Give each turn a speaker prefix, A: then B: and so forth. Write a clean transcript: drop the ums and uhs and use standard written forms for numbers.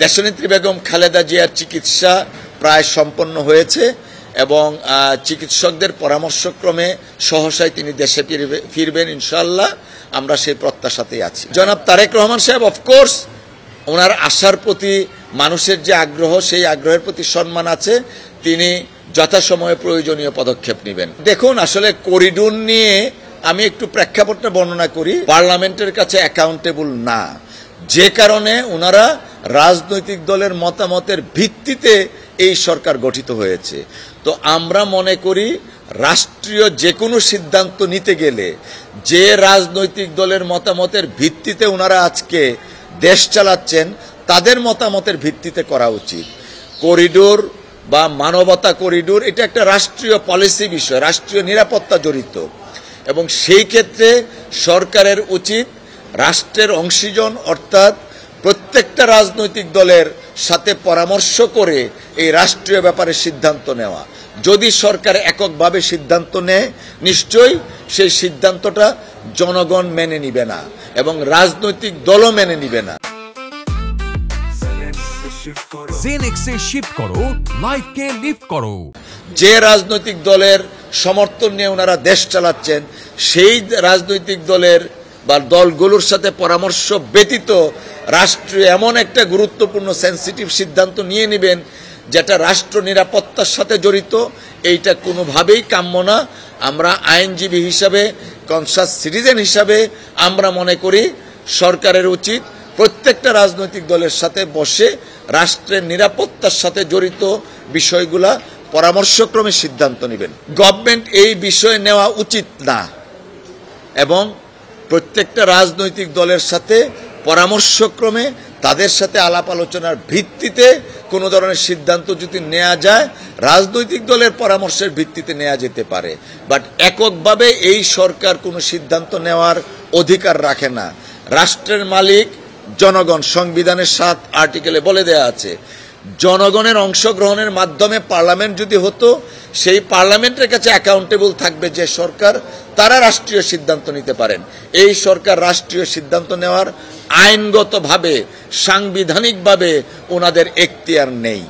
A: দেশনেত্রী বেগম খালেদা জিয়ার চিকিৎসা প্রায় সম্পন্ন হয়েছে এবং চিকিৎসকদের পরামর্শক্রমে সহসায় তিনি দেশে ফিরবেন ইনশাআল্লাহ। আমরা সেই প্রত্যাশাতেই আছি। জনাব তারেক রহমান সাহেব অফকোর্স ওনার আশার প্রতি মানুষের যে আগ্রহ, সেই আগ্রহের প্রতি সম্মান আছে। তিনি যথাসময়ে প্রয়োজনীয় পদক্ষেপ নেবেন। দেখুন, আসলে করিডোর নিয়ে আমি একটু প্রেক্ষাপটটা বর্ণনা করি। পার্লামেন্টের কাছে অ্যাকাউন্টেবল না, যে কারণে ওনারা রাজনৈতিক দলের মতামতের ভিত্তিতে এই সরকার গঠিত হয়েছে। তো আমরা মনে করি রাষ্ট্রীয় যে কোনো সিদ্ধান্ত নিতে গেলে যে রাজনৈতিক দলের মতামতের ভিত্তিতে ওনারা আজকে দেশ চালাচ্ছেন, তাদের মতামতের ভিত্তিতে করা উচিত। করিডোর বা মানবতা করিডোর এটা একটা রাষ্ট্রীয় পলিসি বিষয়, রাষ্ট্রীয় নিরাপত্তা জড়িত, এবং সেই ক্ষেত্রে সরকারের উচিত রাষ্ট্রের অংশীজন অর্থাৎ প্রত্যেকটা রাজনৈতিক দলের সাথে পরামর্শ করে এই রাষ্ট্রীয় ব্যাপারে সিদ্ধান্ত নেওয়া। যদি সরকার এককভাবে সিদ্ধান্ত নেয়, নিশ্চয়ই সেই সিদ্ধান্তটা জনগণ মেনে নিবে না এবং রাজনৈতিক দলও মেনে নিবে না।
B: জেনেক্সে শিফট করো, লাইফকে লিফট করো।
A: যে রাজনৈতিক দলের সমর্থন নিয়ে ওনারা দেশ চালাচ্ছেন, সেই রাজনৈতিক দলের বা দলগুলোর সাথে পরামর্শ ব্যতীত রাষ্ট্রীয় এমন একটা গুরুত্বপূর্ণ সেন্সিটিভ সিদ্ধান্ত নিয়ে নেবেন যেটা রাষ্ট্র নিরাপত্তার সাথে জড়িত, এইটা কোনোভাবেই কাম্য না। আমরা আইনজীবী হিসাবে, কনসাস সিটিজেন হিসাবে আমরা মনে করি সরকারের উচিত প্রত্যেকটা রাজনৈতিক দলের সাথে বসে রাষ্ট্রের নিরাপত্তার সাথে জড়িত বিষয়গুলা পরামর্শক্রমে সিদ্ধান্ত নেবেন। গভর্নমেন্ট এই বিষয়ে নেওয়া উচিত না এবং প্রত্যেকটা রাজনৈতিক দলের সাথে পরামর্শক্রমে তাদের সাথে আলাপ আলোচনার ভিত্তিতে কোনো ধরনের সিদ্ধান্ত যদি নেওয়া যায়, রাজনৈতিক দলের পরামর্শের ভিত্তিতে নেওয়া যেতে পারে। বাট এককভাবে এই সরকার কোনো সিদ্ধান্ত নেওয়ার অধিকার রাখে না। রাষ্ট্রের মালিক জনগণ, সংবিধানের 7 আর্টিকেলে বলে দেয়া আছে। জনগণের অংশগ্রহণের মাধ্যমে পার্লামেন্ট যদি হতো, সেই পার্লামেন্টের কাছে অ্যাকাউন্টেবল থাকবে যে সরকার, তারা রাষ্ট্রীয় সিদ্ধান্ত নিতে পারেন। এই সরকার রাষ্ট্রীয় সিদ্ধান্ত নেওয়ার আইনগতভাবে, সাংবিধানিকভাবে ওনাদের এখতিয়ার নেই।